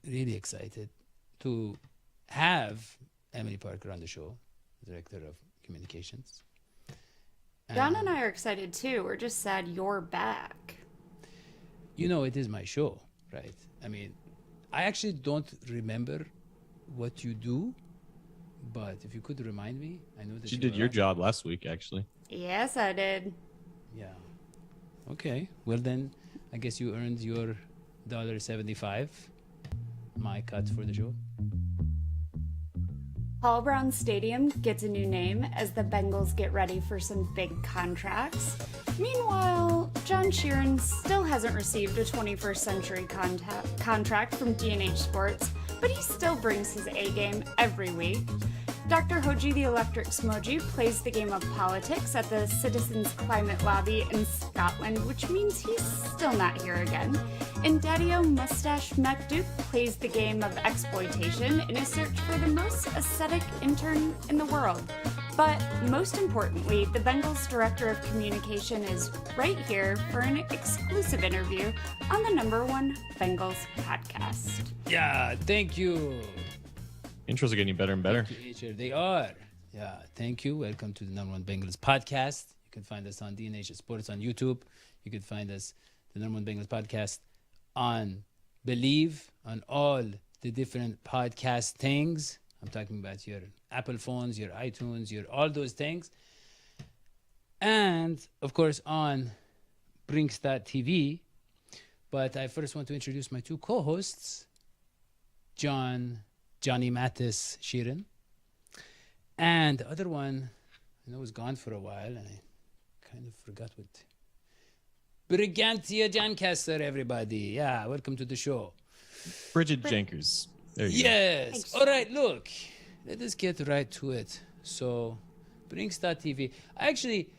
really excited to have Emily Parker on the show, Director of Communications. John and I are excited too. We're just sad you're back. You know, it is my show, right? I mean, I actually don't remember what you do, but if you could remind me, I know that you did your job last week, actually. Yes, I did. Yeah. Okay. Well, then, I guess you earned your $1.75, my cut for the show. Paul Brown Stadium gets a new name as the Bengals get ready for some big contracts. Meanwhile, John Sheeran still hasn't received a 21st century contract from D&H Sports, but he still brings his A game every week. Dr. Hoji the Electric Smoji plays the game of politics at the Citizens Climate Lobby in Scotland, which means he's still not here again. And Dadio Mustache MacDuke plays the game of exploitation in a search for the most aesthetic intern in the world. But most importantly, the Bengals Director of Communication is right here for an exclusive interview on the #1 Bengals podcast. Yeah, thank you. Intros are getting better and better. Thank you, they are. Yeah, thank you. Welcome to the #1 Bengals podcast. You can find us on D&H Sports on YouTube. You can find us, the #1 Bengals podcast, on Believe, on all the different podcast things. I'm talking about your Apple phones, your iTunes, your all those things. And, of course, on Brinks.tv. But I first want to introduce my two co-hosts, Johnny Mathis Sheeran, and the other one, I know, was gone for a while, and I kind of forgot what. Brigantia Jancaster, everybody. Yeah, welcome to the show. Bridget Jenkers. There you go. Yes. All right, look, let us get right to it. So, Brinks.tv. Actually,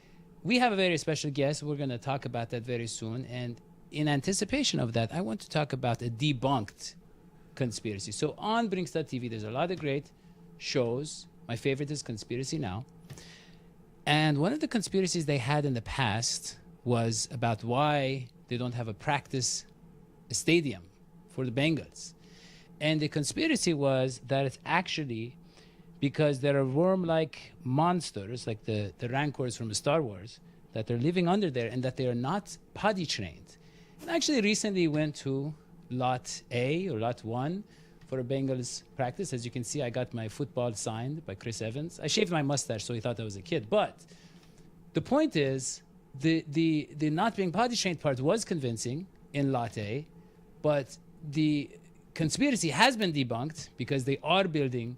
we have a very special guest. We're going to talk about that very soon. And in anticipation of that, I want to talk about a debunked conspiracy. So on Brinks.tv, there's a lot of great shows. My favorite is Conspiracy Now. And one of the conspiracies they had in the past was about why they don't have a stadium for the Bengals. And the conspiracy was that it's actually because there are worm-like monsters, like the rancors from Star Wars, that are living under there and that they are not potty trained. And I actually recently went to Lot A or Lot 1 for a Bengals practice. As you can see, I got my football signed by Chris Evans. I shaved my mustache, so he thought I was a kid. But the point is, the not being potty trained part was convincing in Lot A, but the conspiracy has been debunked because they are building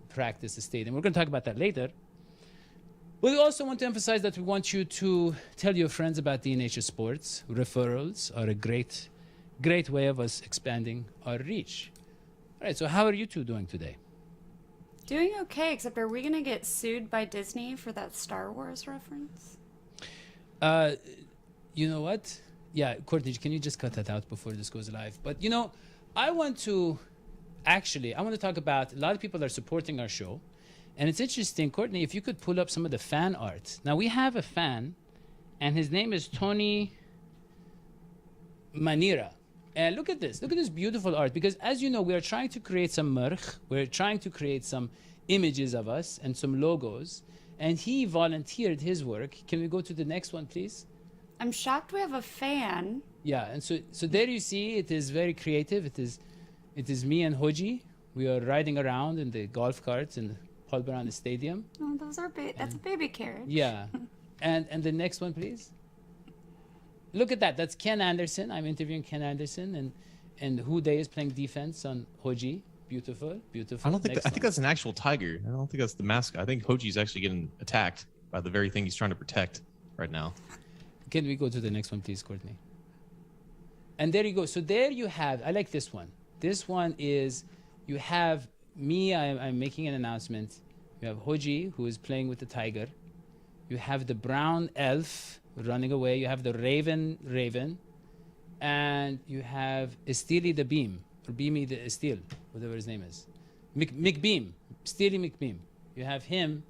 practice stadium. We're going to talk about that later. We also want to emphasize that we want you to tell your friends about D&H Sports. Referrals are a great way of us expanding our reach. All right, so how are you two doing today? Doing okay, except are we going to get sued by Disney for that Star Wars reference? You know what? Yeah, Courtney, can you just cut that out before this goes live? But, I want to talk about, a lot of people are supporting our show. And it's interesting, Courtney, if you could pull up some of the fan art. Now, we have a fan, and his name is Tony Manira. And look at this beautiful art. Because as you know, we are trying to create some merch. We're trying to create some images of us and some logos. And he volunteered his work. Can we go to the next one, please? I'm shocked we have a fan. Yeah, and so there you see, it is very creative. It is me and Hoji. We are riding around in the golf carts in Paul Brown Stadium. Oh, those are that's a baby carriage. Yeah. and the next one, please. Look at that. That's Ken Anderson. I'm interviewing Ken Anderson, and Huday is playing defense on Hoji. Beautiful. I don't think I think that's an actual tiger. I don't think that's the mascot. I think Hoji's actually getting attacked by the very thing he's trying to protect right now. Can we go to the next one, please, Courtney? And there you go. So there you have, I like this one. This one is, you have me, I'm making an announcement. You have Hoji, who is playing with the tiger. You have the brown elf running away. You have the raven. And you have Steely the Beam, or Beamy the Steel, whatever his name is. McBeam, Steely McBeam. You have him.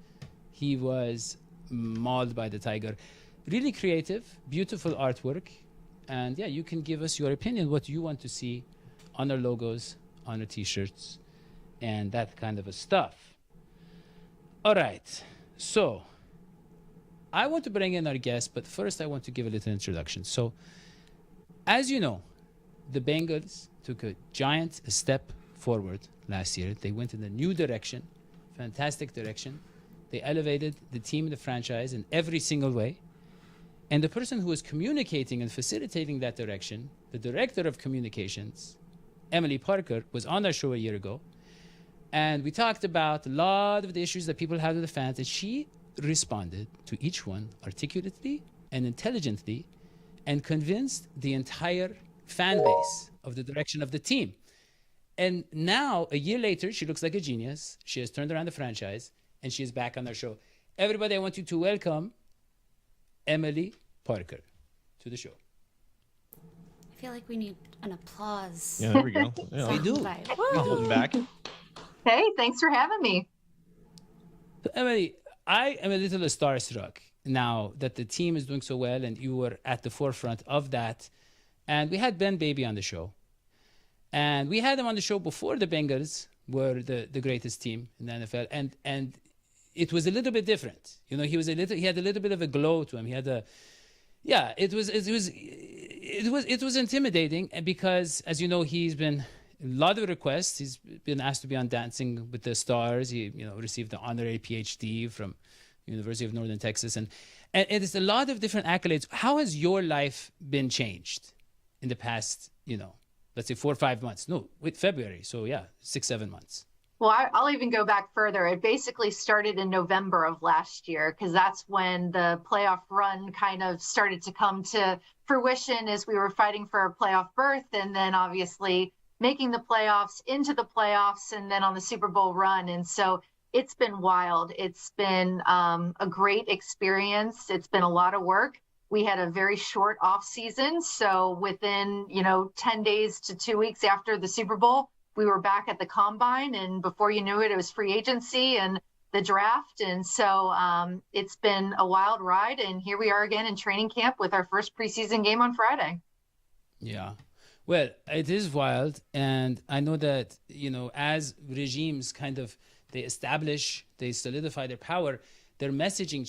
He was mauled by the tiger. Really creative, beautiful artwork. And yeah, you can give us your opinion, what you want to see on our logos honor t-shirts, and that kind of a stuff. All right, so I want to bring in our guest, but first I want to give a little introduction. So, as you know, the Bengals took a giant step forward last year. They went in a new direction, fantastic direction. They elevated the team, the franchise in every single way. And the person who was communicating and facilitating that direction, the director of communications, Emily Parker, was on our show a year ago. And we talked about a lot of the issues that people have with the fans. And she responded to each one articulately and intelligently and convinced the entire fan base of the direction of the team. And now, a year later, she looks like a genius. She has turned around the franchise, and she is back on our show. Everybody, I want you to welcome Emily Parker to the show. I feel like we need an applause. Yeah, there we go. Yeah, We do. not holding back. Hey, thanks for having me. So, Emily, I am a little starstruck now that the team is doing so well, and you were at the forefront of that. And we had Ben Baby on the show. And we had him on the show before the Bengals were the greatest team in the NFL. And it was a little bit different. You know, he had a little bit of a glow to him. He had it was intimidating because, as you know, he's been a lot of requests. He's been asked to be on Dancing with the Stars. He, received the honorary PhD from University of Northern Texas. And it's a lot of different accolades. How has your life been changed in the past, let's say 4 or 5 months? No, with February. So 6-7 months. Well, I'll even go back further. It basically started in November of last year, because that's when the playoff run kind of started to come to fruition as we were fighting for a playoff berth, and then obviously making the playoffs, into the playoffs, and then on the Super Bowl run. And so it's been wild. It's been a great experience. It's been a lot of work. We had a very short off season. So within, 10 days to 2 weeks after the Super Bowl, we were back at the combine, and before you knew it, it was free agency and the draft. And so it's been a wild ride, and here we are again in training camp with our first preseason game on Friday. Yeah. Well, it is wild. And I know that, as regimes they solidify their power, their messaging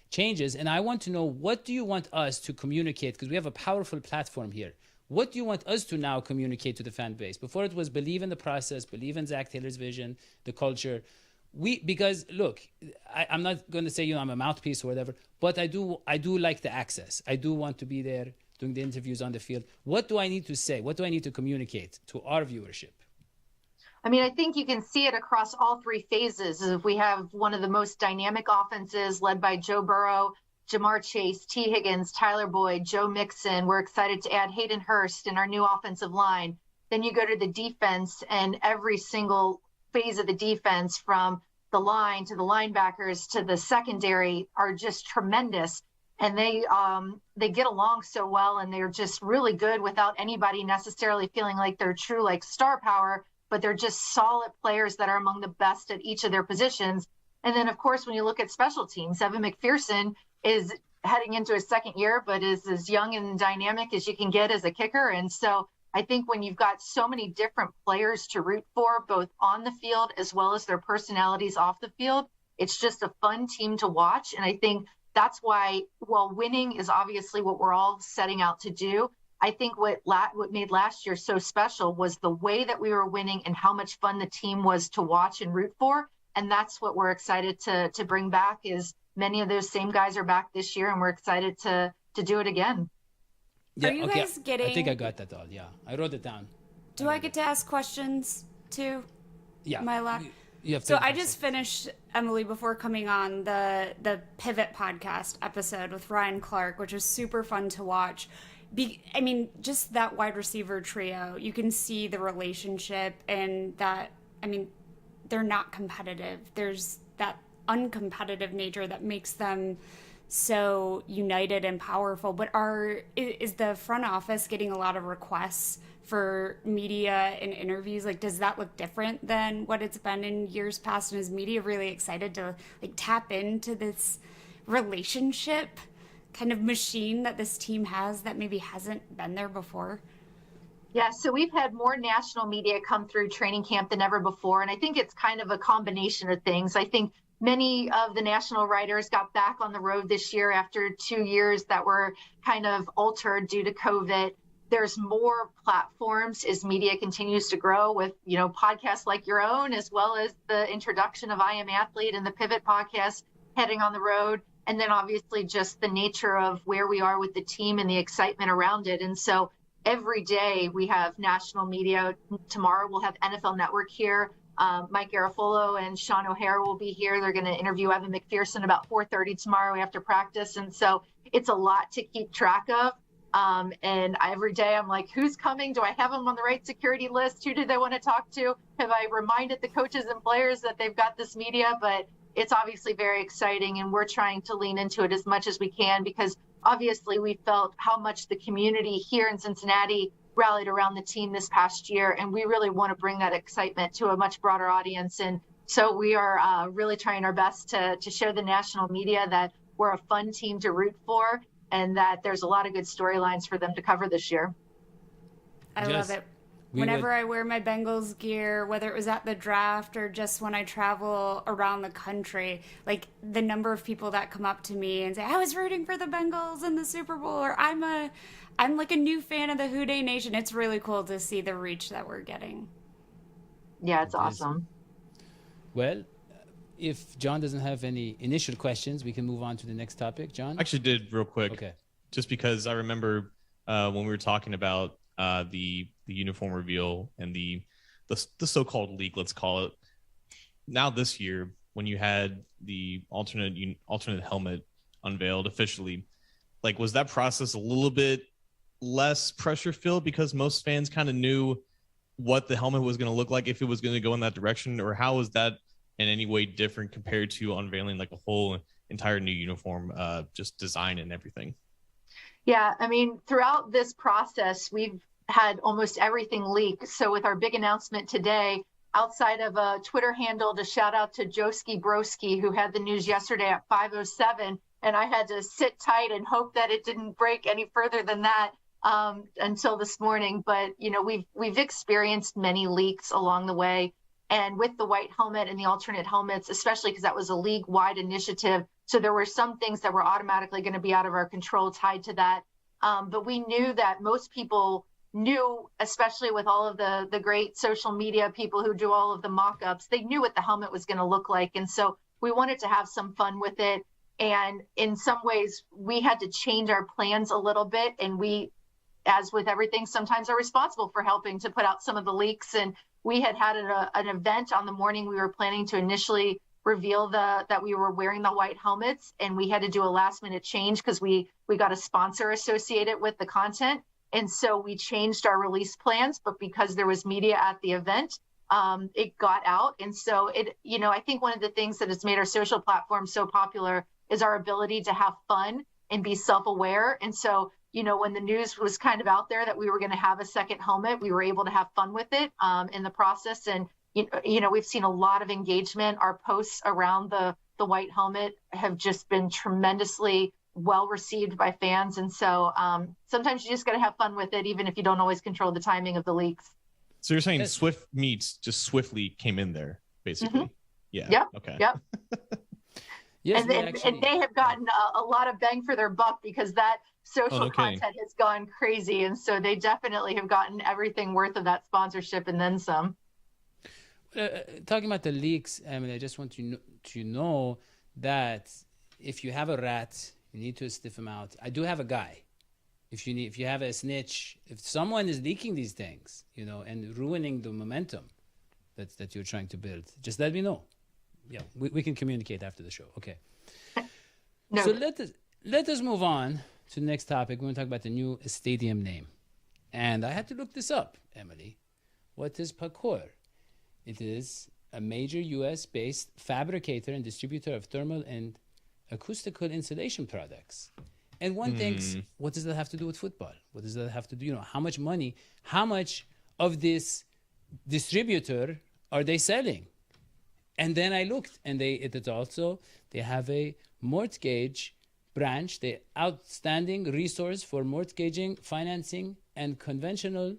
changes. And I want to know, what do you want us to communicate? Because we have a powerful platform here. What do you want us to now communicate to the fan base? Before it was believe in the process, believe in Zach Taylor's vision, the culture. Because look, I'm not going to say, I'm a mouthpiece or whatever, but I do like the access. I do want to be there doing the interviews on the field. What do I need to say? What do I need to communicate to our viewership? I mean, I think you can see it across all three phases. We have one of the most dynamic offenses led by Joe Burrow, Jamar Chase, T. Higgins, Tyler Boyd, Joe Mixon. We're excited to add Hayden Hurst in our new offensive line. Then you go to the defense, and every single phase of the defense, from the line to the linebackers to the secondary, are just tremendous. And they get along so well, and they're just really good without anybody necessarily feeling like they're true star power, but they're just solid players that are among the best at each of their positions. And then, of course, when you look at special teams, Evan McPherson is heading into his second year, but is as young and dynamic as you can get as a kicker. And so I think when you've got so many different players to root for, both on the field as well as their personalities off the field, it's just a fun team to watch. And I think that's why, while winning is obviously what we're all setting out to do, I think what made last year so special was the way that we were winning and how much fun the team was to watch and root for. And that's what we're excited to bring back. Is many of those same guys are back this year, and we're excited to do it again. Yeah, Are you guys getting... I think I got that all. Yeah, I wrote it down. Do I get to ask questions too? Yeah. Am I allowed? You have So I just finished, Emily, before coming on, the Pivot podcast episode with Ryan Clark, which was super fun to watch. Just that wide receiver trio, you can see the relationship, and that, they're not competitive. There's that uncompetitive nature that makes them so united and powerful. But is the front office getting a lot of requests for media and interviews? Does that look different than what it's been in years past? And is media really excited to tap into this relationship kind of machine that this team has that maybe hasn't been there before? Yeah, so we've had more national media come through training camp than ever before. And I think it's kind of a combination of things. I think many of the national writers got back on the road this year after 2 years that were kind of altered due to COVID. There's more platforms as media continues to grow with, podcasts like your own, as well as the introduction of I Am Athlete and the Pivot podcast heading on the road. And then obviously just the nature of where we are with the team and the excitement around it. And so every day we have national media. Tomorrow we'll have NFL Network here. Mike Garafolo and Sean O'Hare will be here. They're going to interview Evan McPherson about 4:30 tomorrow after practice. And so it's a lot to keep track of. And every day I'm like, who's coming? Do I have them on the right security list? Who do they want to talk to? Have I reminded the coaches and players that they've got this media? But it's obviously very exciting, and we're trying to lean into it as much as we can, because obviously we felt how much the community here in Cincinnati rallied around the team this past year, and we really want to bring that excitement to a much broader audience. And so we are really trying our best to show the national media that we're a fun team to root for, and that there's a lot of good storylines for them to cover this year. I love it. Whenever I wear my Bengals gear, whether it was at the draft or just when I travel around the country, like the number of people that come up to me and say, I was rooting for the Bengals in the Super Bowl, or I'm like a new fan of the Houday Nation. It's really cool to see the reach that we're getting. Yeah, it's awesome. Well, if John doesn't have any initial questions, we can move on to the next topic. John? I actually did real quick. Okay. Just because I remember when we were talking about the uniform reveal and the so-called leak, let's call it. Now this year, when you had the alternate helmet unveiled officially, like, was that process a little bit less pressure filled because most fans kind of knew what the helmet was going to look like if it was going to go in that direction, or how was that in any way different compared to unveiling like a whole entire new uniform, just design and everything? Yeah, I mean, throughout this process, we've had almost everything leak. So with our big announcement today, outside of a Twitter handle to shout out to Joski Broski, who had the news yesterday at 5:07, and I had to sit tight and hope that it didn't break any further than that until this morning. But, we've experienced many leaks along the way. And with the white helmet and the alternate helmets, especially because that was a league-wide initiative, so there were some things that were automatically going to be out of our control tied to that. But we knew that most people knew, especially with all of the great social media people who do all of the mock-ups, they knew what the helmet was going to look like. And so we wanted to have some fun with it. And in some ways, we had to change our plans a little bit. And we, as with everything, sometimes are responsible for helping to put out some of the leaks. And we had an event on the morning we were planning to initially reveal that we were wearing the white helmets, and we had to do a last minute change because we got a sponsor associated with the content. And so we changed our release plans, but because there was media at the event, it got out. And so I think one of the things that has made our social platform so popular is our ability to have fun and be self-aware. And so, when the news was kind of out there that we were going to have a second helmet, we were able to have fun with it in the process. And, we've seen a lot of engagement. Our posts around the white helmet have just been tremendously well received by fans. And so sometimes you just got to have fun with it, even if you don't always control the timing of the leaks. So you're saying Swift Meats just swiftly came in there, basically? Mm-hmm. Yeah. Yep. Okay. Yep. Yes, and they have gotten a lot of bang for their buck, because that social content has gone crazy. And so they definitely have gotten everything worth of that sponsorship and then some. Talking about the leaks, Emily, I just want you to know that if you have a rat, you need to sniff him out. I do have a guy. If you have a snitch, if someone is leaking these things, and ruining the momentum that you're trying to build, just let me know. Yeah, we can communicate after the show. Okay. No. So let us move on to the next topic. We're going to talk about the new stadium name. And I had to look this up, Emily. What is Paycor? It is a major U.S.-based fabricator and distributor of thermal and acoustical insulation products. And one thinks, what does that have to do with football? What does that have to do? How much money, how much of this distributor are they selling? And then I looked, and they have a mortgage branch, the outstanding resource for mortgaging, financing, and conventional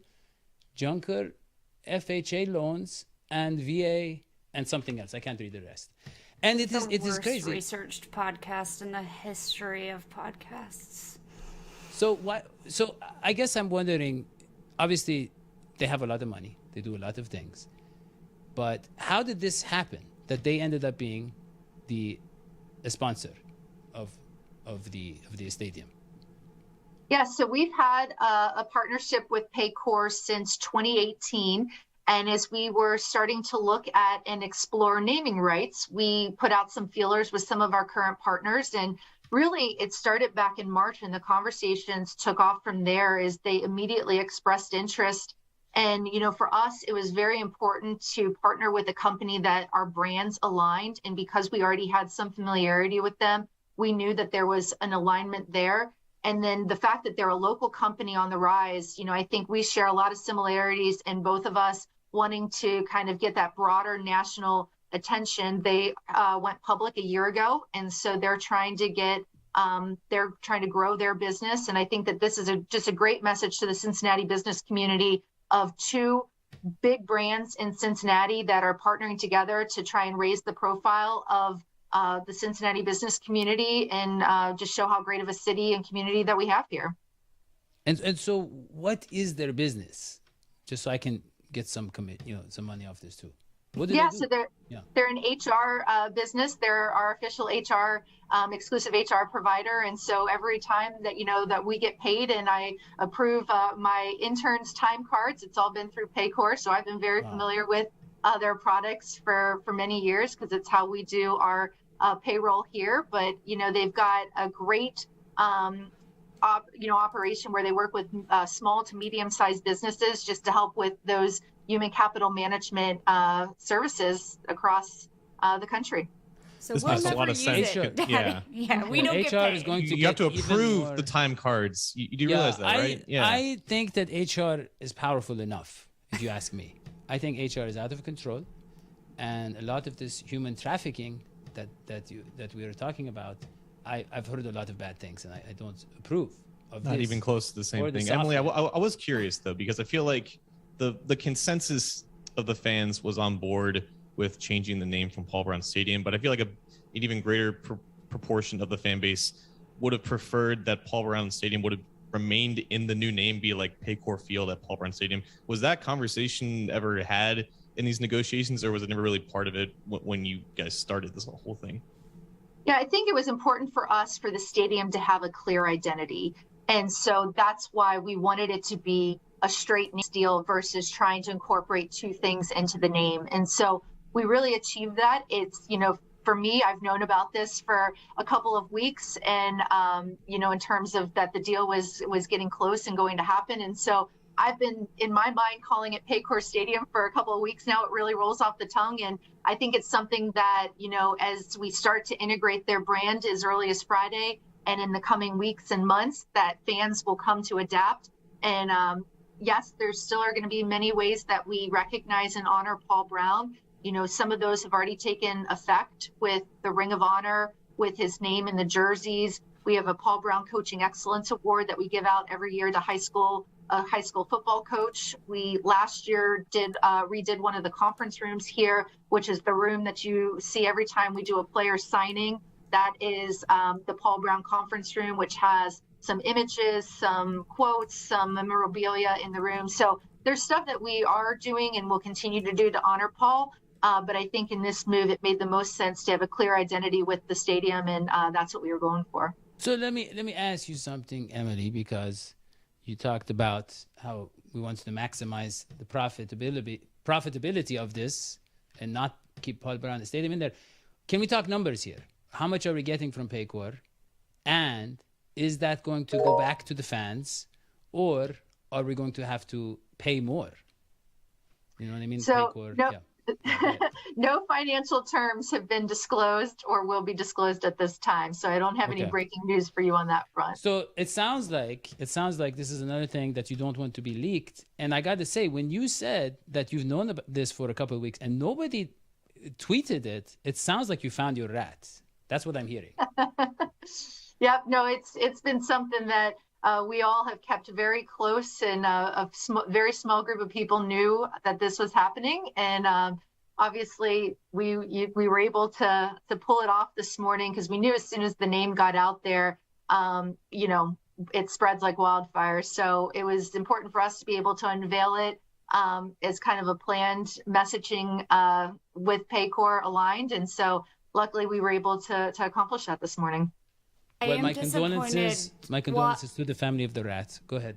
Junker, FHA loans, and VA, and something else. I can't read the rest. And it is worst crazy. Researched podcast in the history of podcasts. So I guess I'm wondering, obviously they have a lot of money. They do a lot of things. But how did this happen that they ended up being a sponsor of the stadium? Yeah, so we've had a partnership with PayCourse since 2018. And as we were starting to look at and explore naming rights, we put out some feelers with some of our current partners. And really, it started back in March, and the conversations took off from there as they immediately expressed interest. And, for us, it was very important to partner with a company that our brands aligned. And because we already had some familiarity with them, we knew that there was an alignment there. And then the fact that they're a local company on the rise, I think we share a lot of similarities in both of us wanting to kind of get that broader national attention. They went public a year ago, and so they're trying to grow their business. And I think that this is just a great message to the Cincinnati business community of two big brands in Cincinnati that are partnering together to try and raise the profile of the Cincinnati business community and just show how great of a city and community that we have here. And so what is their business? Just so I can get some some money off this too. What do they do? So they're an HR business. They're our official HR exclusive HR provider, and so every time that that we get paid and I approve my interns' time cards, it's all been through Paycor. So I've been very familiar with their products for many years because it's how we do our payroll here. But they've got a great operation where they work with small to medium-sized businesses just to help with those human capital management services across the country. So this we'll makes a never lot of use sense. it. Yeah, we don't get HR paid. is going to you have to get even approve more. the time cards. You do realize that, right? I think that HR is powerful enough, if you ask me. I think HR is out of control, and a lot of this human trafficking that we are talking about, I've heard a lot of bad things, and I don't approve of Not this. even close to the same or the thing. Emily, I software. was curious though, because I feel like the consensus of the fans was on board with changing the name from Paul Brown Stadium, but I feel like an even greater proportion of the fan base would have preferred that Paul Brown Stadium would have remained in the new name, be like Paycor Field at Paul Brown Stadium. Was that conversation ever had in these negotiations, or was it never really part of it when you guys started this whole thing? Yeah, I think it was important for us for the stadium to have a clear identity. And so that's why we wanted it to be a straight deal versus trying to incorporate two things into the name. And so we really achieved that. It's, for me, I've known about this for a couple of weeks, and in terms of that the deal was getting close and going to happen. And so I've been, in my mind, calling it Paycor Stadium for a couple of weeks now. It really rolls off the tongue, and I think it's something that as we start to integrate their brand as early as Friday and in the coming weeks and months, that fans will come to adapt. And yes, there still are going to be many ways that we recognize and honor Paul Brown. Some of those have already taken effect with the Ring of Honor, with his name in the jerseys. We have a Paul Brown Coaching Excellence Award that we give out every year to high school football coach. We last year redid one of the conference rooms here, which is the room that you see every time we do a player signing. That is the Paul Brown conference room, which has some images, some quotes, some memorabilia in the room. So there's stuff that we are doing and will continue to do to honor Paul. But I think in this move, it made the most sense to have a clear identity with the stadium, and that's what we were going for. So let me ask you something, Emily, because you talked about how we want to maximize the profitability of this and not keep Paul Brown Stadium in there. Can we talk numbers here? How much are we getting from Paycor? And is that going to go back to the fans, or are we going to have to pay more? You know what I mean? So, Paycor, no, yeah. no financial terms have been disclosed or will be disclosed at this time. So I don't have any breaking news for you on that front. So it sounds like this is another thing that you don't want to be leaked. And I got to say, when you said that you've known about this for a couple of weeks and nobody tweeted it, it sounds like you found your rat. That's what I'm hearing. Yep. No, it's been something that we all have kept very close, and very small group of people knew that this was happening. And obviously, we were able to pull it off this morning because we knew as soon as the name got out there, it spreads like wildfire. So it was important for us to be able to unveil it as kind of a planned messaging with Paycor aligned. And so luckily we were able to accomplish that this morning. Well, my condolences to the family of the rat. Go ahead.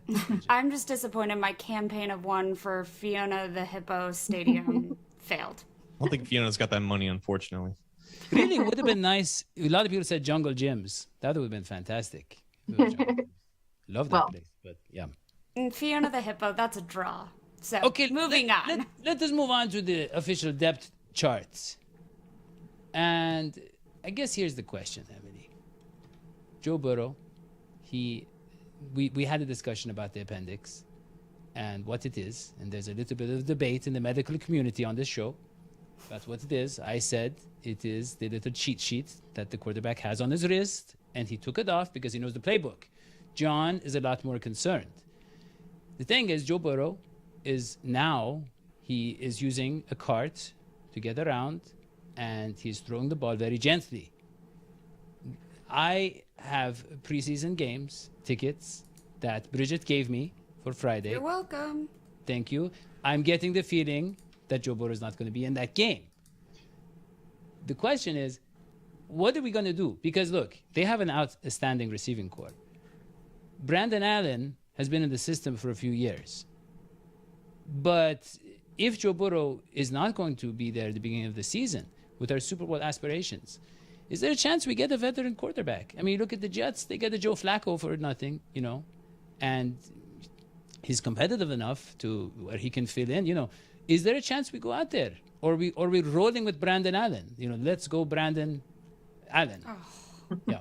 I'm just disappointed my campaign of one for Fiona the Hippo Stadium failed. I don't think Fiona's got that money, unfortunately. Really, would have been nice. A lot of people said Jungle Gyms. That would have been fantastic. Love that place, but yeah. And Fiona the Hippo, that's a draw. So, okay, moving on. Let us move on to the official depth charts. And I guess here's the question, Emily. Joe Burrow, we had a discussion about the appendix and what it is. And there's a little bit of debate in the medical community on this show. That's what it is. I said it is the little cheat sheet that the quarterback has on his wrist, and he took it off because he knows the playbook. John is a lot more concerned. The thing is, Joe Burrow he is using a cart to get around, and he's throwing the ball very gently. I have preseason games tickets that Bridget gave me for Friday. You're welcome. Thank you. I'm getting the feeling that Joe Burrow is not going to be in that game. The question is, what are we going to do? Because look, they have an outstanding receiving corps. Brandon Allen has been in the system for a few years. But if Joe Burrow is not going to be there at the beginning of the season with our Super Bowl aspirations, is there a chance we get a veteran quarterback? I mean, look at the Jets. They get a Joe Flacco for nothing, and he's competitive enough to where he can fill in, Is there a chance we go out there? Or we're rolling with Brandon Allen? Let's go Brandon Allen. Oh. Yeah.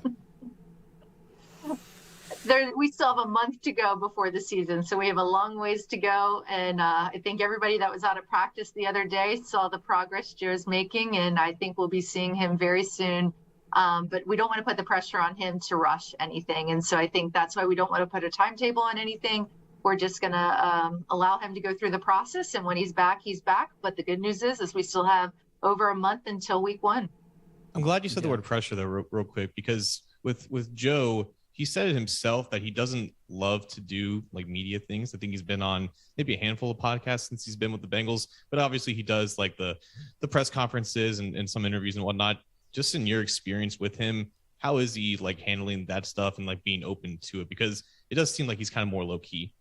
We still have a month to go before the season, so we have a long ways to go. And I think everybody that was out of practice the other day saw the progress Joe's making, and I think we'll be seeing him very soon. But we don't want to put the pressure on him to rush anything. And so I think that's why we don't want to put a timetable on anything. We're just going to allow him to go through the process. And when he's back, he's back. But the good news is we still have over a month until week 1. I'm glad you said the word pressure, though, real quick, because with Joe, he said it himself that he doesn't love to do like media things. I think he's been on maybe a handful of podcasts since he's been with the Bengals, but obviously he does like the press conferences and some interviews and whatnot. Just in your experience with him, how is he like handling that stuff and like being open to it? Because it does seem like he's kind of more low key.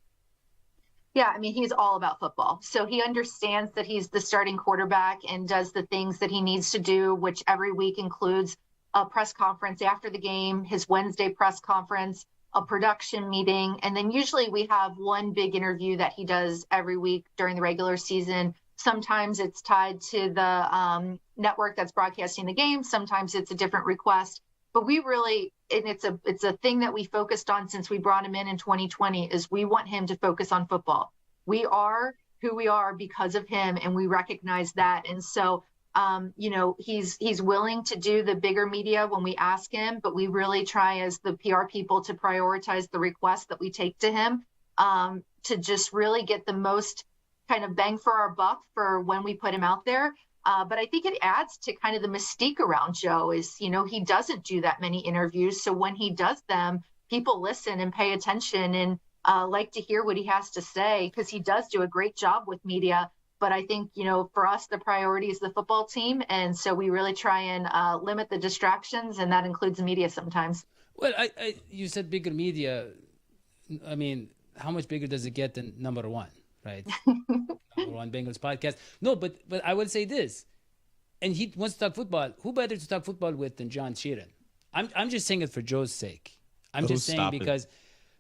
Yeah, I mean, he's all about football. So he understands that he's the starting quarterback and does the things that he needs to do, which every week includes a press conference after the game, his Wednesday press conference, a production meeting. And then usually we have one big interview that he does every week during the regular season. Sometimes it's tied to the network that's broadcasting the game. Sometimes it's a different request. But we really, and it's a thing that we focused on since we brought him in 2020, is we want him to focus on football. We are who we are because of him, and we recognize that. And so, he's willing to do the bigger media when we ask him, but we really try as the PR people to prioritize the requests that we take to him to just really get the most kind of bang for our buck for when we put him out there. But I think it adds to kind of the mystique around Joe is, he doesn't do that many interviews. So when he does them, people listen and pay attention and like to hear what he has to say, because he does do a great job with media. But I think, for us, the priority is the football team. And so we really try and limit the distractions, and that includes media sometimes. Well, you said bigger media. I mean, how much bigger does it get than number one, right? Number one Bengals podcast. No, but I would say this. And he wants to talk football. Who better to talk football with than John Sheeran? I'm just saying it for Joe's sake. I'm just saying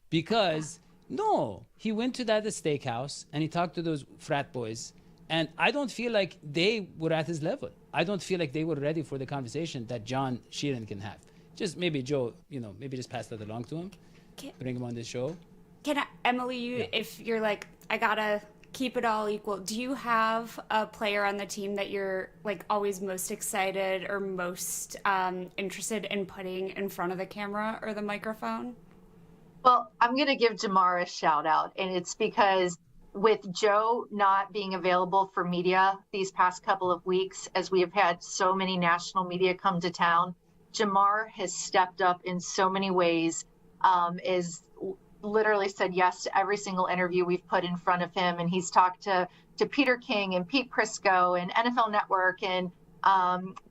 because no, he went to that steakhouse and he talked to those frat boys. And I don't feel like they were at his level. I don't feel like they were ready for the conversation that John Sheeran can have. Just maybe Joe, maybe just pass that along to him. Bring him on this show. Emily, if you're like, I gotta keep it all equal, do you have a player on the team that you're like always most excited or most interested in putting in front of the camera or the microphone? Well, I'm going to give Jamar a shout out, and it's because with Joe not being available for media these past couple of weeks, as we have had so many national media come to town, Jamar has stepped up in so many ways, is literally said yes to every single interview we've put in front of him. And he's talked to Peter King and Pete Prisco and NFL Network and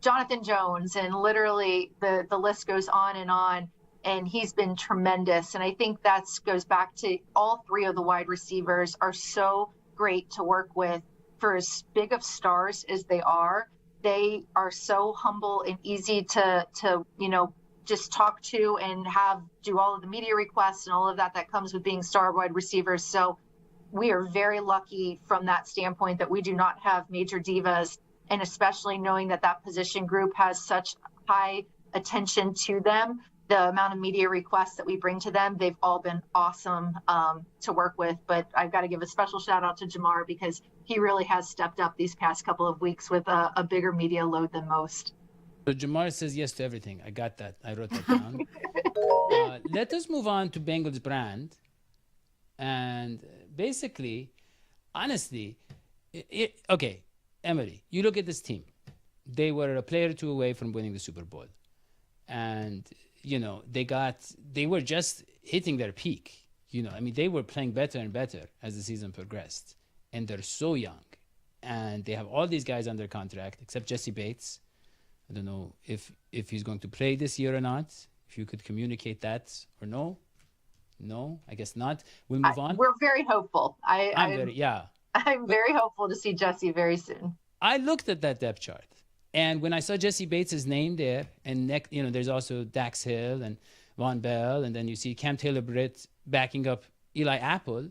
Jonathan Jones, and literally the list goes on and on. And he's been tremendous. And I think that goes back to all three of the wide receivers are so great to work with. For as big of stars as they are so humble and easy to just talk to and do all of the media requests and all of that comes with being star wide receivers. So we are very lucky from that standpoint that we do not have major divas, and especially knowing that position group has such high attention to them. The amount of media requests that we bring to them, they've all been awesome to work with. But I've got to give a special shout out to Jamar because he really has stepped up these past couple of weeks with a bigger media load than most. So Jamar says yes to everything. I got that. I wrote that down. Let us move on to Bengals brand. And basically, honestly, okay, Emily, you look at this team. They were a player or two away from winning the Super Bowl. And they were just hitting their peak. They were playing better and better as the season progressed. And they're so young. And they have all these guys under contract, except Jesse Bates. I don't know if he's going to play this year or not. If you could communicate that or no. No, I guess not. We'll move on. We're very hopeful. I'm very hopeful to see Jesse very soon. I looked at that depth chart. And when I saw Jesse Bates' name there, and there's also Dax Hill and Von Bell, and then you see Cam Taylor-Britt backing up Eli Apple,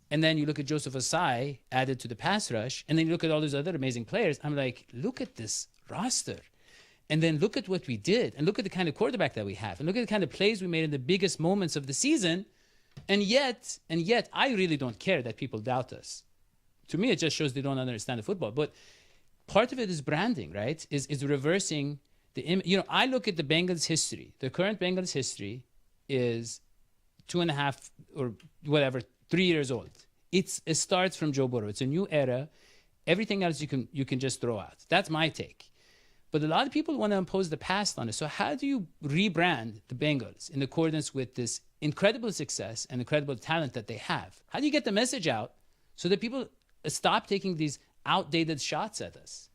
and then you look at Joseph Asai added to the pass rush, and then you look at all those other amazing players. I'm like, look at this roster. And then look at what we did, and look at the kind of quarterback that we have, and look at the kind of plays we made in the biggest moments of the season, and yet, I really don't care that people doubt us. To me, it just shows they don't understand the football. But part of it is branding, right? Is reversing the image. I look at the Bengals history. The current Bengals history is 2.5 or whatever, 3 years old. It starts from Joe Burrow. It's a new era. Everything else you can just throw out. That's my take. But a lot of people want to impose the past on us. So how do you rebrand the Bengals in accordance with this incredible success and incredible talent that they have? How do you get the message out so that people stop taking these outdated shots at us?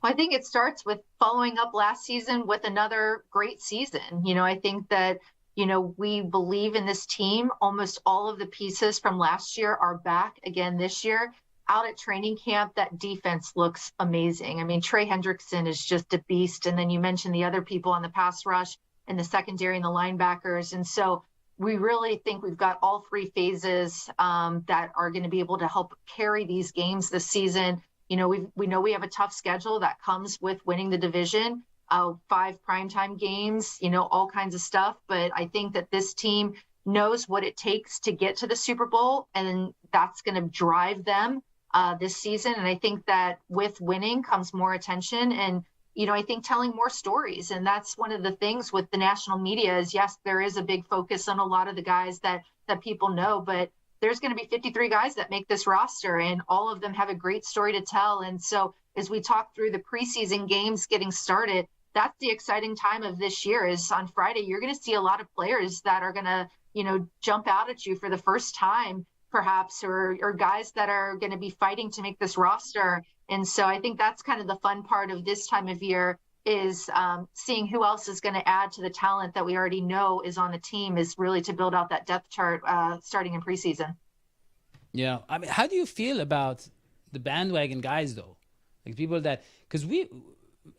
Well, I think it starts with following up last season with another great season. I think that, we believe in this team. Almost all of the pieces from last year are back again this year. Out at training camp, that defense looks amazing. I mean, Trey Hendrickson is just a beast. And then you mentioned the other people on the pass rush and the secondary and the linebackers. And so we really think we've got all three phases that are going to be able to help carry these games this season. We know we have a tough schedule that comes with winning the division, 5 primetime games, all kinds of stuff. But I think that this team knows what it takes to get to the Super Bowl, and that's going to drive them this season. And I think that with winning comes more attention and, I think telling more stories. And that's one of the things with the national media is, yes, there is a big focus on a lot of the guys that people know, but there's going to be 53 guys that make this roster and all of them have a great story to tell. And so as we talk through the preseason games getting started, that's the exciting time of this year is on Friday. You're going to see a lot of players that are going to, jump out at you for the first time, perhaps, or guys that are going to be fighting to make this roster. And so I think that's kind of the fun part of this time of year is seeing who else is going to add to the talent that we already know is on the team, is really to build out that depth chart starting in preseason. Yeah. I mean, how do you feel about the bandwagon guys, though? Like people that, because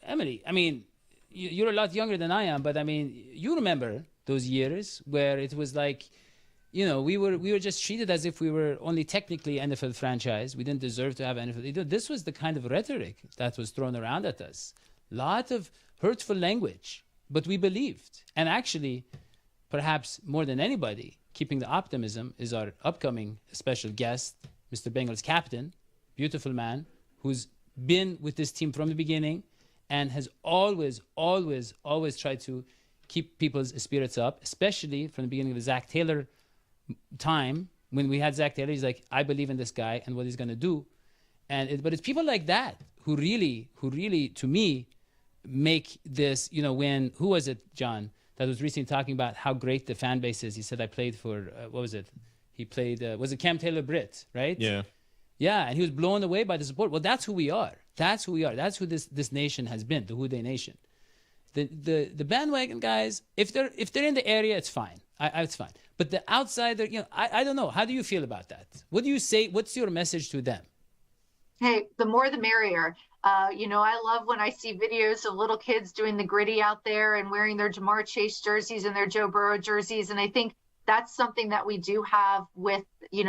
Emily, I mean, you're a lot younger than I am, but I mean, you remember those years where it was like, we were just treated as if we were only technically NFL franchise. We didn't deserve to have NFL. This was the kind of rhetoric that was thrown around at us. Lot of hurtful language, but we believed. And actually, perhaps more than anybody, keeping the optimism is our upcoming special guest, Mr. Bengals captain, beautiful man, who's been with this team from the beginning and has always tried to keep people's spirits up, especially from the beginning of the Zach Taylor time. When we had Zach Taylor, he's like, I believe in this guy and what he's going to do. But it's people like that who really, to me, make this, who was it, John, that was recently talking about how great the fan base is? He said, I played for, what was it? He played, was it Cam Taylor-Britt, right? Yeah. Yeah, and he was blown away by the support. Well, that's who we are. That's who this nation has been, the Houday Nation. The bandwagon guys, if they're in the area, it's fine. It's fine. But the outsider, I don't know. How do you feel about that? What do you say? What's your message to them? Hey, the more the merrier. I love when I see videos of little kids doing the gritty out there and wearing their Jamar Chase jerseys and their Joe Burrow jerseys. And I think that's something that we do have with,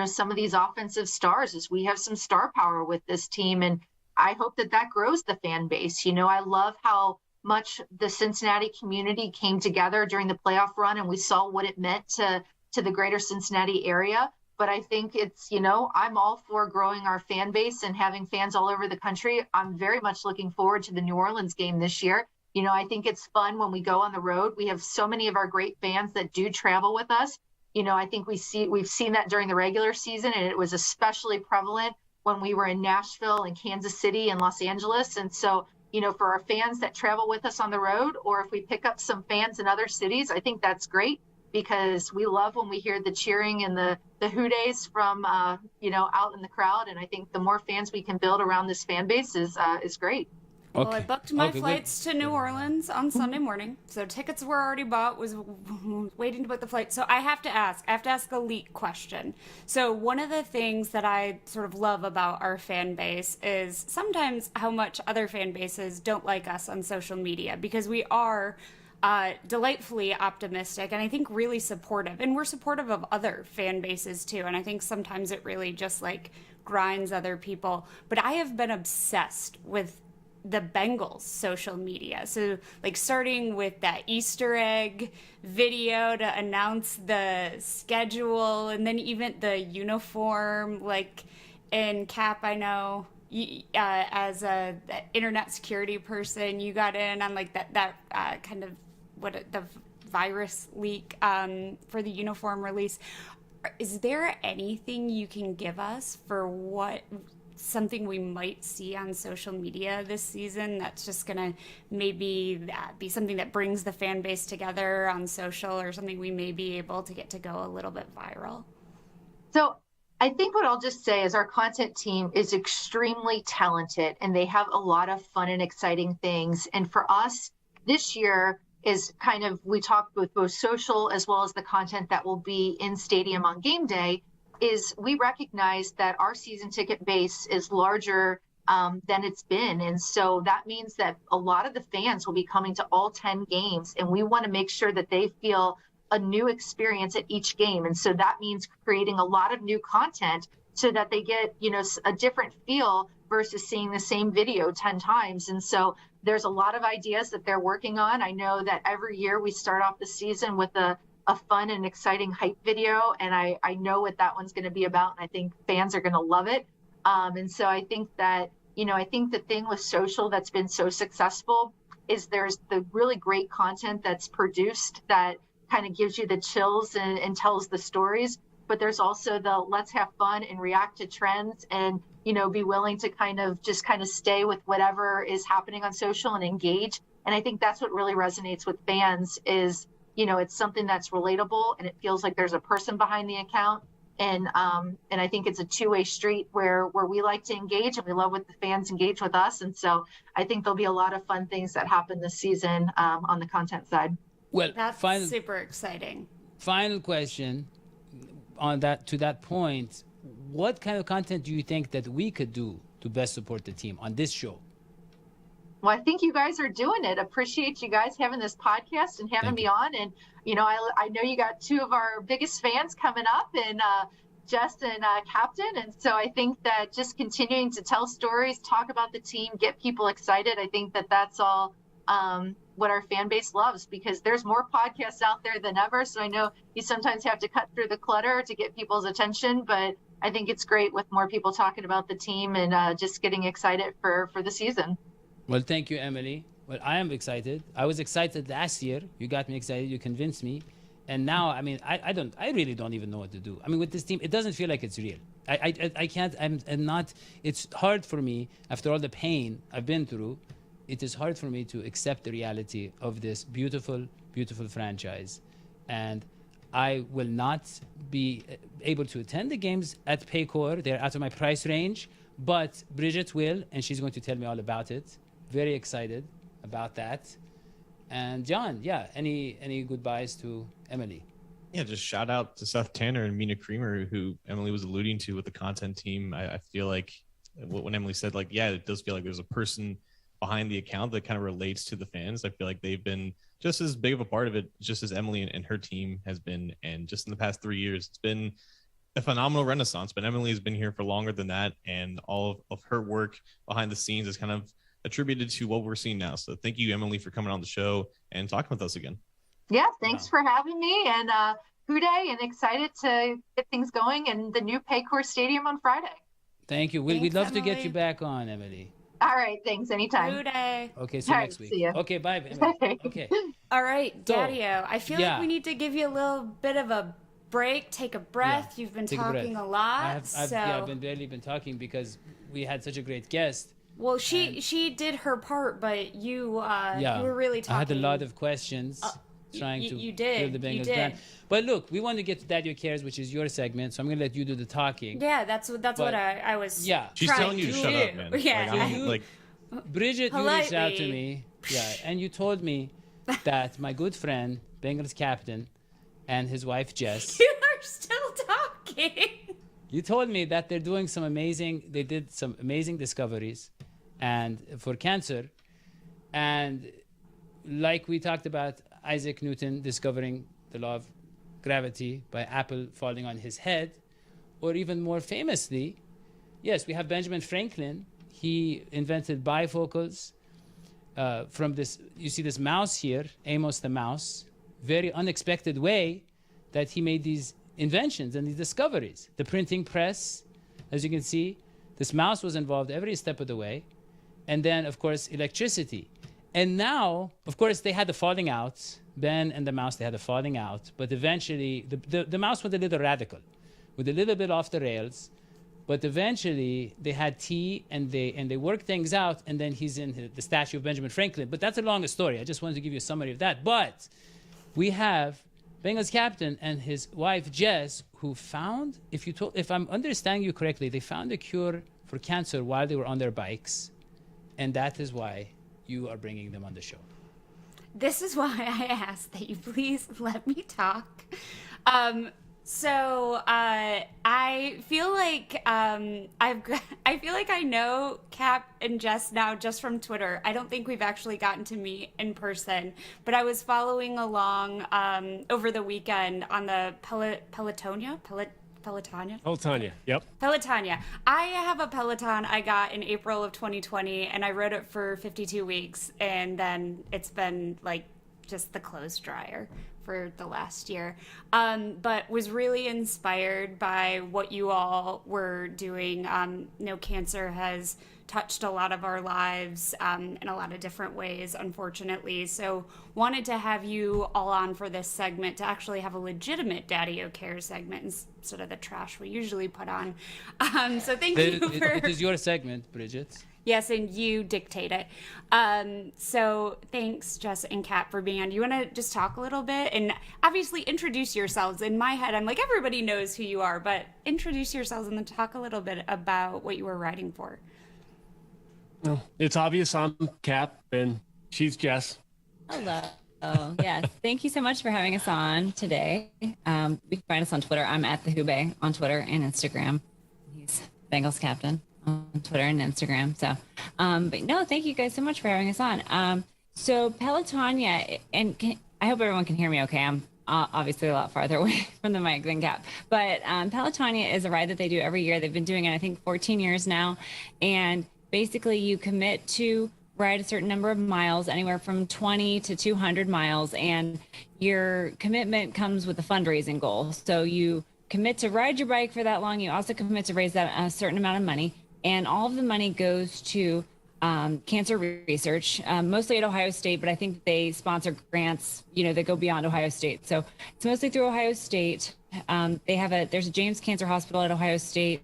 some of these offensive stars is we have some star power with this team. And I hope that grows the fan base. I love how much the Cincinnati community came together during the playoff run and we saw what it meant to the greater Cincinnati area. But I think it's, I'm all for growing our fan base and having fans all over the country. I'm very much looking forward to the New Orleans game this year. I think it's fun when we go on the road. We have so many of our great fans that do travel with us. I think we've seen that during the regular season, and it was especially prevalent when we were in Nashville and Kansas City and Los Angeles. And so, for our fans that travel with us on the road, or if we pick up some fans in other cities, I think that's great because we love when we hear the cheering and the Houdays from, out in the crowd. And I think the more fans we can build around this fan base is great. Well, I booked my flights to New Orleans on Sunday morning, so tickets were already bought, was waiting to book the flight. So I have to ask a leak question. So one of the things that I sort of love about our fan base is sometimes how much other fan bases don't like us on social media, because we are delightfully optimistic and I think really supportive, and we're supportive of other fan bases too. And I think sometimes it really just grinds other people. But I have been obsessed with the Bengals social media. So starting with that Easter egg video to announce the schedule, and then even the uniform, in Cap, I know as a internet security person, you got in on that kind of the virus leak for the uniform release. Is there anything you can give us for something we might see on social media this season that's just going to maybe be something that brings the fan base together on social, or something we may be able to get to go a little bit viral? So I think what I'll just say is our content team is extremely talented and they have a lot of fun and exciting things. And for us this year is we talked with both social as well as the content that will be in stadium on game day, is we recognize that our season ticket base is larger than it's been. And so that means that a lot of the fans will be coming to all 10 games, and we want to make sure that they feel a new experience at each game. And so that means creating a lot of new content so that they get, a different feel versus seeing the same video 10 times. And so there's a lot of ideas that they're working on. I know that every year we start off the season with a fun and exciting hype video, and I know what that one's going to be about, and I think fans are going to love it. And so I think that, I think the thing with social that's been so successful is there's the really great content that's produced that kind of gives you the chills and tells the stories, but there's also the let's have fun and react to trends and, be willing to kind of stay with whatever is happening on social and engage. And I think that's what really resonates with fans is, it's something that's relatable and it feels like there's a person behind the account. And I think it's a two-way street where we like to engage and we love when the fans engage with us. And so I think there'll be a lot of fun things that happen this season on the content side. Well, that's super exciting. Final question to that point. What kind of content do you think that we could do to best support the team on this show? Well, I think you guys are doing it. Appreciate you guys having this podcast and having me on. And, I know you got two of our biggest fans coming up, and Jess and Captain. And so I think that just continuing to tell stories, talk about the team, get people excited. I think that that's all what our fan base loves, because there's more podcasts out there than ever. So I know you sometimes have to cut through the clutter to get people's attention, but I think it's great with more people talking about the team and just getting excited for the season. Well, thank you, Emily. Well, I am excited. I was excited last year. You got me excited. You convinced me. And now, I mean, I really don't even know what to do. I mean, with this team, it doesn't feel like it's real. I can't, I'm not, it's hard for me, after all the pain I've been through, it is hard for me to accept the reality of this beautiful, beautiful franchise. And I will not be able to attend the games at Paycor. They're out of my price range, but Bridget will, and she's going to tell me all about it. Very excited about that. And John, yeah, any goodbyes to Emily? Yeah, just shout out to Seth Tanner and Mina Creamer, who Emily was alluding to with the content team. I feel like when Emily said, like, yeah, it does feel like there's a person behind the account that kind of relates to the fans. I feel like they've been just as big of a part of it, just as Emily and her team has been. And just in the past 3 years, it's been a phenomenal renaissance. But Emily has been here for longer than that. And all of her work behind the scenes is kind of attributed to what we're seeing now. So thank you, Emily, for coming on the show and talking with us again. Yeah, thanks for having me, and Houday, and excited to get things going in the new Paycor Stadium on Friday. Thank you. We'd love to get you back on, Emily. All right, thanks. Anytime. Houday. Okay, see you next week. See ya. Okay, bye, Emily. Okay. All right, Dadio. I feel yeah. like we need to give you a little bit of a break, take a breath. Yeah, you've been talking a lot. I've barely been talking because we had such a great guest. Well, she did her part, but you were really talking. I had a lot of questions. Trying to build the Bengals brand. But look, we want to get to Dadio Cares, which is your segment, so I'm going to let you do the talking. Yeah, that's what I was She's telling you to shut up, man. Yeah. Bridget, you reached out to me, and you told me that my good friend, Bengals captain, and his wife, Jess. You are still talking. You told me that they did some amazing discoveries and for cancer. And like we talked about, Isaac Newton discovering the law of gravity by apple falling on his head, or even more famously, yes, we have Benjamin Franklin. He invented bifocals from this. You see this mouse here, Amos the mouse, very unexpected way that he made these inventions and these discoveries. The printing press, as you can see, this mouse was involved every step of the way. And then, of course, electricity. And now, of course, they had the falling out. Ben and the mouse, they had a falling out. But eventually, the mouse went a little radical, with a little bit off the rails. But eventually, they had tea, and they worked things out. And then he's in the statue of Benjamin Franklin. But that's a longer story. I just wanted to give you a summary of that. But we have Bengals captain and his wife, Jess, who found, if I'm understanding you correctly, they found a cure for cancer while they were on their bikes. And that is why you are bringing them on the show. This is why I asked that you please let me talk. So I feel like I feel like I know Cap and Jess now just from Twitter. I don't think we've actually gotten to meet in person, but I was following along over the weekend on the Pelotonia. Yep. Pelotonia. I have a Peloton I got in April of 2020, and I rode it for 52 weeks, and then it's been like just the clothes dryer for the last year. But was really inspired by what you all were doing. Cancer has touched a lot of our lives in a lot of different ways, unfortunately. So wanted to have you all on for this segment to actually have a legitimate Dadio Care segment instead of the trash we usually put on. So thank you for... It is your segment, Bridget. Yes, and you dictate it. So thanks, Jess and Kat, for being on. Do you want to just talk a little bit and obviously introduce yourselves? In my head, I'm like, everybody knows who you are, but introduce yourselves and then talk a little bit about what you were writing for. Well, it's obvious I'm Cap and she's Jess. Hello. Oh, yes. Thank you so much for having us on today. We can find us on Twitter. I'm at the Houday on Twitter and Instagram. He's Bengals captain on Twitter and Instagram. So, but no, thank you guys so much for having us on. So Pelotonia, and I hope everyone can hear me okay. I'm obviously a lot farther away from the mic than Cap. But Pelotonia is a ride that they do every year. They've been doing it, I think, 14 years now. And basically, you commit to ride a certain number of miles, anywhere from 20 to 200 miles, and your commitment comes with a fundraising goal. So you commit to ride your bike for that long. You also commit to raise that a certain amount of money, and all of the money goes to cancer research, mostly at Ohio State, but I think they sponsor grants, that go beyond Ohio State. So it's mostly through Ohio State. There's a James Cancer Hospital at Ohio State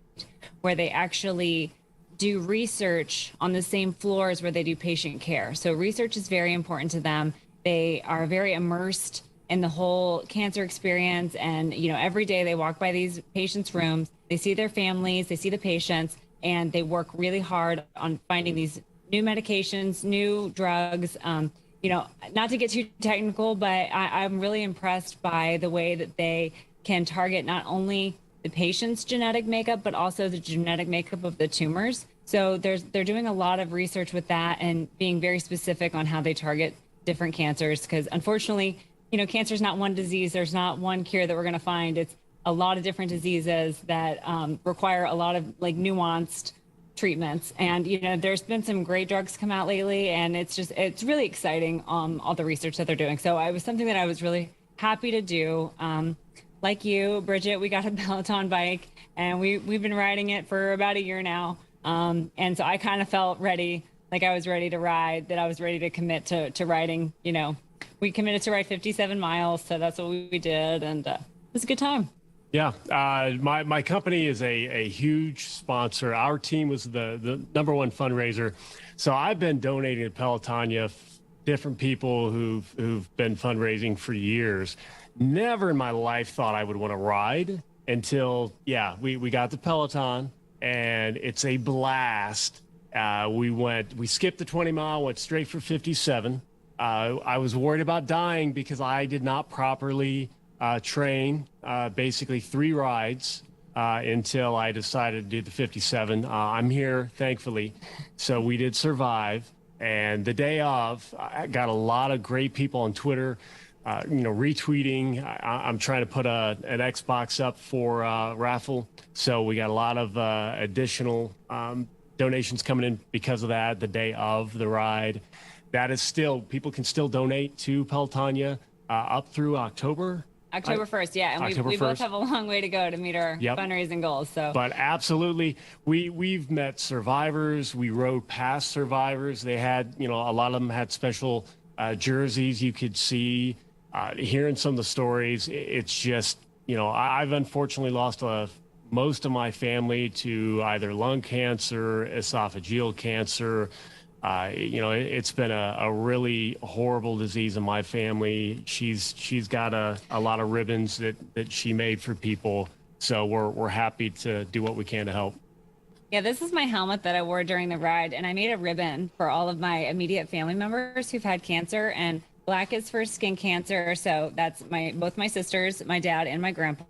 where they actually do research on the same floors where they do patient care. So research is very important to them. They are very immersed in the whole cancer experience. And, every day they walk by these patients' rooms, they see their families, they see the patients, and they work really hard on finding these new medications, new drugs. Not to get too technical, but I'm really impressed by the way that they can target not only the patient's genetic makeup, but also the genetic makeup of the tumors. So they're doing a lot of research with that and being very specific on how they target different cancers. Because unfortunately, cancer is not one disease. There's not one cure that we're going to find. It's a lot of different diseases that require a lot of nuanced treatments. And, there's been some great drugs come out lately, and it's really exciting, all the research that they're doing. So it was something that I was really happy to do. Like you, Bridget, we got a Peloton bike, and we've been riding it for about a year now. And so I kind of felt ready, like I was ready to ride, that I was ready to commit to riding. We committed to ride 57 miles. So that's what we did. And it was a good time. Yeah. My company is a huge sponsor. Our team was the number one fundraiser. So I've been donating to Pelotonia, different people who've been fundraising for years. Never in my life thought I would want to ride until, we got the Peloton, and it's a blast. We skipped the 20 mile, went straight for 57. I was worried about dying because I did not properly train, basically 3 rides until I decided to do the 57. I'm here, thankfully. So we did survive. And the day of, I got a lot of great people on Twitter, retweeting. I'm trying to put an Xbox up for raffle. So we got a lot of additional donations coming in because of that, the day of the ride. That is people can still donate to Pelotonia up through October 1st, yeah, and we both have a long way to go to meet our fundraising goals. So, but absolutely, we've met survivors. We rode past survivors. They had, a lot of them had special jerseys. You could see, hearing some of the stories. It's just, I've unfortunately lost most of my family to either lung cancer, esophageal cancer. It's been a really horrible disease in my family. She's got a lot of ribbons that she made for people. So we're happy to do what we can to help. Yeah, this is my helmet that I wore during the ride, and I made a ribbon for all of my immediate family members who've had cancer. And black is for skin cancer. So that's both my sisters, my dad, and my grandpa.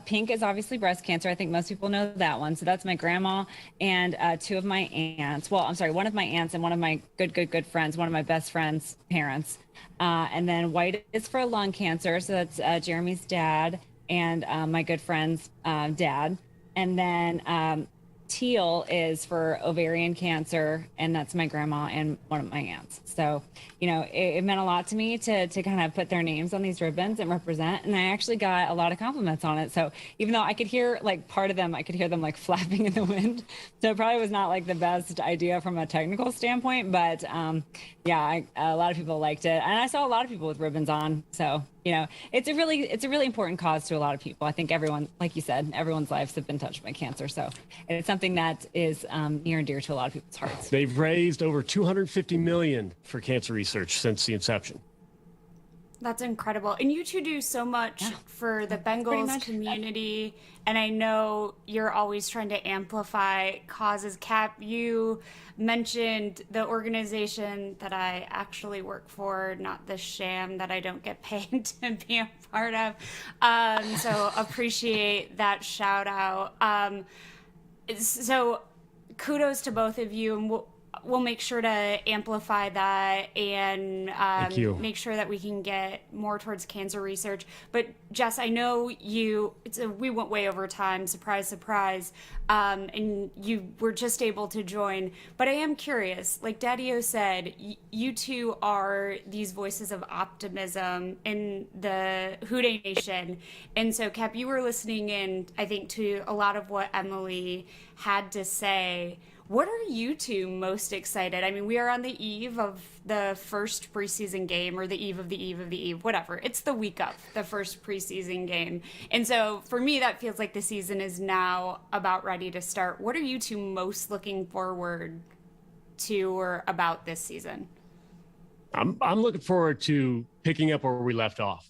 Pink is obviously breast cancer. I think most people know that one. So that's my grandma and 2 of my aunts. Well, I'm sorry, one of my aunts and one of my good friends, one of my best friends' parents. And then white is for lung cancer. So that's Jeremy's dad and my good friend's dad. And then teal is for ovarian cancer, and that's my grandma and one of my aunts. So, it meant a lot to me to kind of put their names on these ribbons and represent. And I actually got a lot of compliments on it. So even though I could hear part of them, I could hear them flapping in the wind. So it probably was not the best idea from a technical standpoint, but a lot of people liked it. And I saw a lot of people with ribbons on. So, it's a really important cause to a lot of people. I think everyone, like you said, everyone's lives have been touched by cancer. So it's something that is near and dear to a lot of people's hearts. They've raised over $250 million for cancer research since the inception. That's incredible. And you two do so much for the Bengals community. And I know you're always trying to amplify causes. Cap, you mentioned the organization that I actually work for, not the sham that I don't get paid to be a part of. So appreciate that shout out. So kudos to both of you. And we'll make sure to amplify that and make sure that we can get more towards cancer research. But Jess, I know we went way over time, surprise, surprise, and you were just able to join. But I am curious, like Dadio said, you two are these voices of optimism in the Houday Nation. And so, Cap, you were listening in, I think, to a lot of what Emily had to say. What are you two most excited? I mean, we are on the eve of the first preseason game, or the eve of the eve of the eve, whatever. It's the week of the first preseason game. And so for me, that feels like the season is now about ready to start. What are you two most looking forward to or about this season? I'm looking forward to picking up where we left off.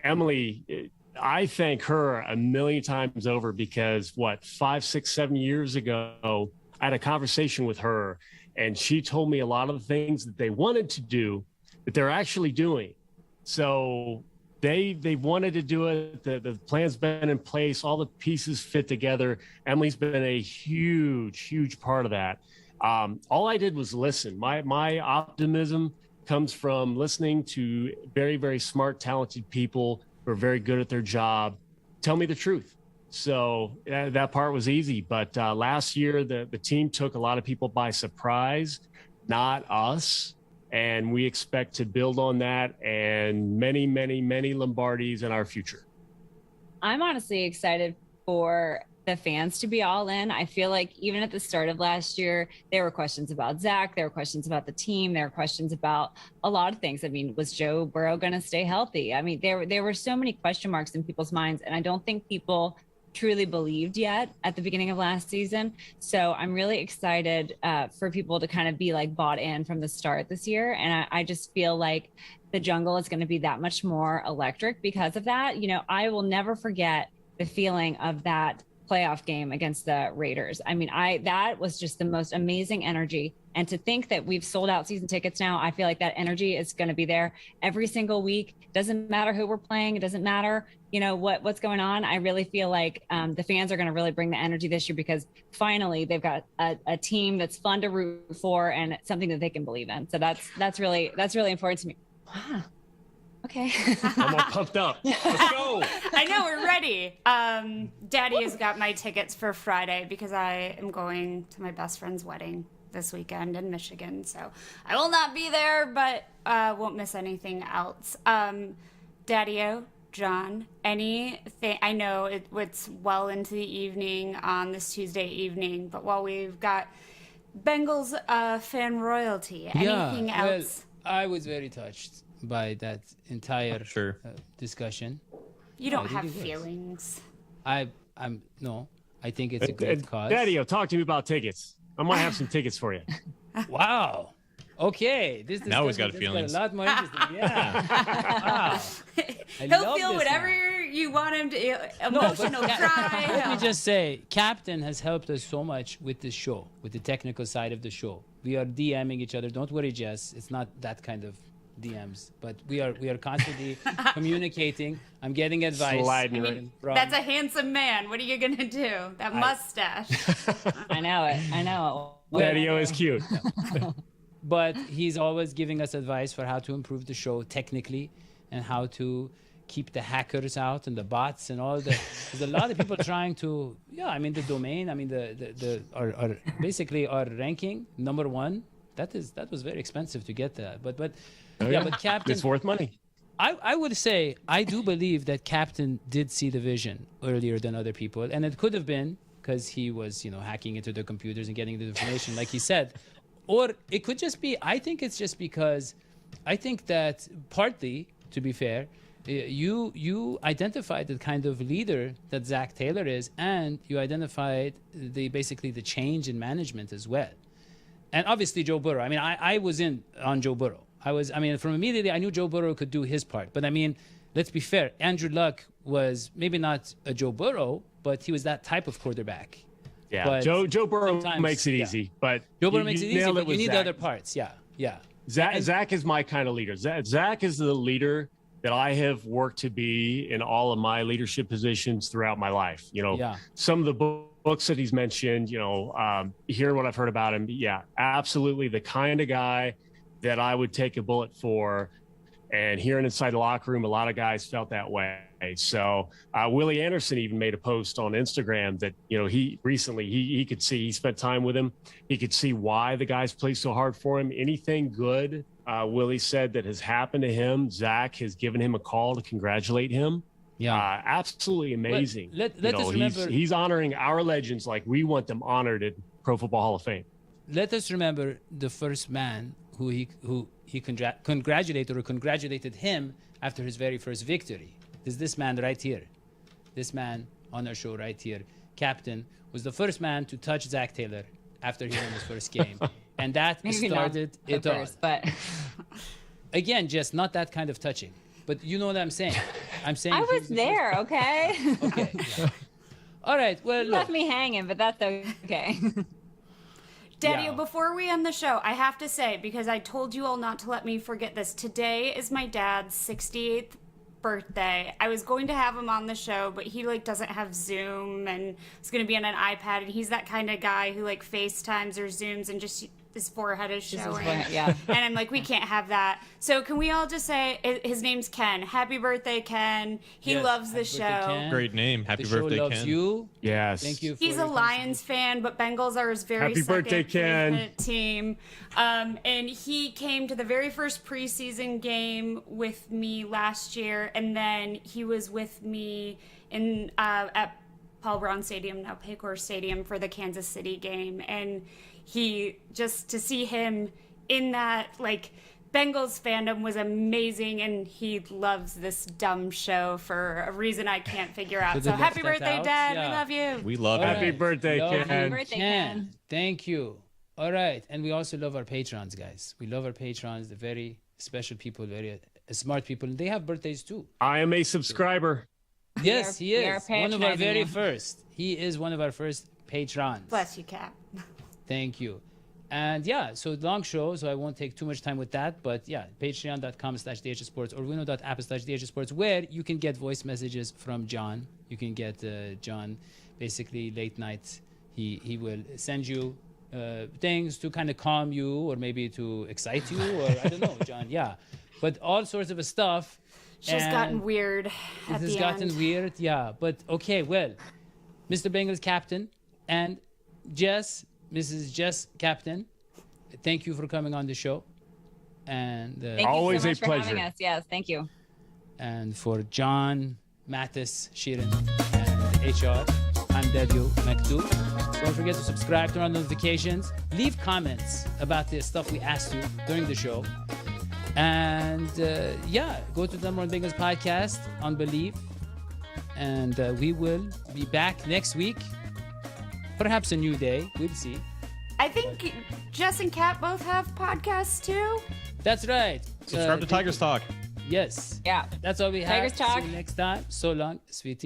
Emily, I thank her a million times over because 5, 6, 7 years ago, I had a conversation with her and she told me a lot of the things that they wanted to do that they're actually doing. So they wanted to do it. The plan's been in place. All the pieces fit together. Emily's been a huge part of that. All I did was listen. My optimism comes from listening to very, very smart, talented people who are very good at their job. Tell me the truth. So that part was easy. But last year, the team took a lot of people by surprise, not us. And we expect to build on that and many, many, many Lombardis in our future. I'm honestly excited for the fans to be all in. I feel like even at the start of last year, there were questions about Zach. There were questions about the team. There were questions about a lot of things. I mean, was Joe Burrow going to stay healthy? I mean, there were so many question marks in people's minds. And I don't think people truly believed yet at the beginning of last season. So I'm really excited for people to kind of be like bought in from the start this year. And I just feel like the jungle is going to be that much more electric because of that. I will never forget the feeling of that playoff game against the Raiders. I mean, that was just the most amazing energy. And to think that we've sold out season tickets now, I feel like that energy is going to be there every single week. Doesn't matter who we're playing. It doesn't matter, what's going on. I really feel like the fans are going to really bring the energy this year because finally they've got a team that's fun to root for and something that they can believe in. So that's really important to me. Wow. Okay. I'm all pumped up. Let's go. I know, we're ready. Daddy has got my tickets for Friday because I am going to my best friend's wedding this weekend in Michigan. So I will not be there, but won't miss anything else. Dadio, John, anything? I know it's well into the evening on this Tuesday evening, but while we've got Bengals fan royalty, anything else? Well, I was very touched by that entire discussion. You don't have feelings. I think it's a good cause. Dadio, talk to me about tickets. I might have some tickets for you. Wow. Okay. This now he's got feelings. A lot more interesting. Yeah. Wow. He'll feel whatever you want him to. Emotional cry. Let me just say, Captain has helped us so much with this show, with the technical side of the show. We are DMing each other. Don't worry, Jess. It's not that kind of DMs, but we are constantly communicating. I'm getting advice. That's a handsome man. What are you gonna do? That mustache. I know it. Dadio is cute. But he's always giving us advice for how to improve the show technically and how to keep the hackers out and the bots and all the. There's a lot of people trying to. The domain. Basically our ranking #1. That was very expensive to get that, but. But Captain, it's worth money. I would say I do believe that Captain did see the vision earlier than other people, and it could have been because he was, hacking into the computers and getting the information, like he said, or it could just be. I think it's just because I think that partly, to be fair, you identified the kind of leader that Zach Taylor is, and you identified basically the change in management as well, and obviously Joe Burrow. I mean, I was on Joe Burrow. From immediately, I knew Joe Burrow could do his part. But let's be fair. Andrew Luck was maybe not a Joe Burrow, but he was that type of quarterback. Yeah, but Joe Burrow makes it easy, but Joe Burrow makes it easy, but you need the other parts. Yeah. Zach is my kind of leader. Zach is the leader that I have worked to be in all of my leadership positions throughout my life. Some of the books that he's mentioned, hearing what I've heard about him. Yeah, absolutely the kind of guy that I would take a bullet for, and hearing inside the locker room, a lot of guys felt that way. So Willie Anderson even made a post on Instagram that, he recently, he could see, he spent time with him. He could see why the guys play so hard for him. Anything good, Willie said, that has happened to him, Zach has given him a call to congratulate him. Yeah. Absolutely amazing. Let us remember. He's honoring our legends like we want them honored. And Pro Football Hall of Fame. Let us remember the first man who he congratulated him after his very first victory. Is this man right here? This man on our show right here, Captain, was the first man to touch Zach Taylor after he won his first game. And that Maybe started not it the all. first, but Again, just not that kind of touching. But you know what I'm saying. I'm saying I he was the there, okay? first- Okay. Yeah. All right. Well, You look. left me hanging, but that's okay. Dadio, Yeah. before we end the show, I have to say, because I told you all not to let me forget this, today is my dad's 68th birthday. I was going to have him on the show, but he doesn't have Zoom and it's going to be on an iPad, and he's that kind of guy who FaceTimes or Zooms and just his forehead is Just his showing. forehead, yeah. And I'm like, we can't have that. So can we all just say his name's Ken? Happy birthday, Ken. He Yes, loves the happy birthday, show. Ken. Great name. Happy The show birthday, loves Ken. you. Yes. Thank you. For He's a your Lions fan, but Bengals are his very Happy birthday, Ken. favorite team. And he came to the very first preseason game with me last year, and then he was with me in at Paul Brown Stadium, now Paycor Stadium, for the Kansas City game. And he, just to see him in that Bengals fandom was amazing, and he loves this dumb show for a reason I can't figure out. So So they happy left that birthday, out? Dad. Yeah. We love you. We love All it. Happy birthday, Love Ken. you, Happy birthday, Ken. Thank you. All right. And we also love our patrons, guys. We love our patrons. They're very special people, very smart people. They have birthdays too. I am a subscriber. Yes, We he are is. One of our patronizing very you. first. He is one of our first patrons. Bless you, Cap. Thank you. And yeah, so long show, so I won't take too much time with that. But yeah, patreon.com/dhsports or wino.app/dhsports, where you can get voice messages from John. You can get John basically late night. He will send you things to kind of calm you or maybe to excite you or I don't know, John. Yeah. But all sorts of stuff. It's just gotten And weird It at has the gotten end. weird, yeah. But okay, well, Mr. Bengals Captain and Mrs. Jess Captain, thank you for coming on the show. And Thank Always you a so much for having pleasure. us. Yes, thank you. and for John, Mattis, Sheeran, and HR, I'm Dadio McDo. Don't forget to subscribe, turn on notifications, leave comments about the stuff we asked you during the show. And yeah, go to the More Bengals podcast on Believe. And we will be back next week. Perhaps a new day. We'll see. I think Jess and Kat both have podcasts too. That's right. Subscribe to Tigers Talk. Yes. Yeah. That's all we have. Tigers Talk. See you next time. So long, sweetie.